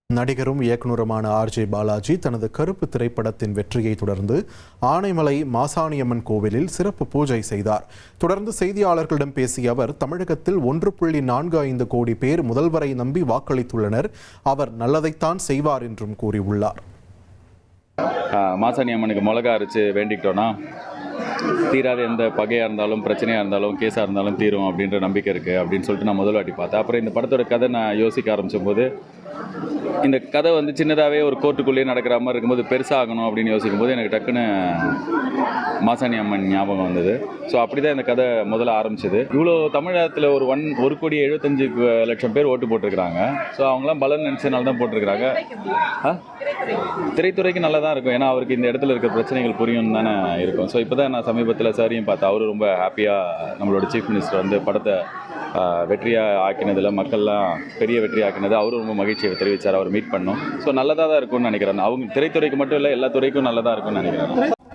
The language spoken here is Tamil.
நடிகரும் இயக்குனருமான ஆர்.ஜே. பாலாஜி தனது கருப்பு திரைப்படத்தின் வெற்றியை தொடர்ந்து ஆனைமலை மாசாணியம்மன் கோவிலில் சிறப்பு பூஜை செய்தார். தொடர்ந்து செய்தியாளர்களிடம் பேசிய அவர், தமிழகத்தில் 1.45 கோடி பேர் முதல்வரை நம்பி வாக்களித்துள்ளனர். அவர் நல்லதைத்தான் செய்வார் என்றும் கூறியுள்ளார். மாசாணி அம்மனுக்கு மிளகா அரைச்சு வேண்டிக்கிட்டோன்னா தீராத எந்த பகையாக இருந்தாலும் பிரச்சனையாக இருந்தாலும் கேஸாக இருந்தாலும் தீரும் அப்படின்ற நம்பிக்கை இருக்குது அப்படின்னு சொல்லிட்டு நான் முதல் வாட்டி பார்த்தேன். அப்புறம் இந்த படத்தோட கதை நான் யோசிக்க ஆரம்பிச்சும்போது, இந்த கதை சின்னதாகவே ஒரு கோர்ட்டுக்குள்ளேயே நடக்கிற மாதிரி இருக்கும்போது பெருசாகணும் அப்படின்னு யோசிக்கும் போது எனக்கு டக்குன்னு மாசாணி அம்மன் ஞாபகம் வந்தது. ஸோ அப்படி தான் இந்த கதை முதல்ல ஆரம்பிச்சது. இவ்வளோ தமிழகத்தில் ஒரு 1,75,00,000 பேர் ஓட்டு போட்டிருக்கிறாங்க. ஸோ அவங்களாம் பலன் நினச்சனால தான் போட்டிருக்கிறாங்க. திரைத்துறைக்கு நல்லா தான் இருக்கும், ஏன்னா அவருக்கு இந்த இடத்துல இருக்கிற பிரச்சனைகள் புரியும் தானே இருக்கும். ஸோ இப்போ தான் நான் சமீபத்தில் சாரியும் பார்த்தேன். அவரும் ரொம்ப ஹாப்பியாக நம்மளோட சீஃப் மினிஸ்டர் படத்தை வெற்றியாக ஆக்கினதில் மக்கள்லாம் பெரிய வெற்றி ஆக்கினது அவரும் ரொம்ப மகிழ்ச்சியை தெரிவித்தார். அவர் மீட் பண்ணோம். ஸோ நல்லதாக தான் இருக்கும்னு நினைக்கிறேன். அவங்க திரைத்துறைக்கு மட்டும் இல்லை, எல்லா துறைக்கும் நல்லதாக இருக்கும்னு நினைக்கிறேன்.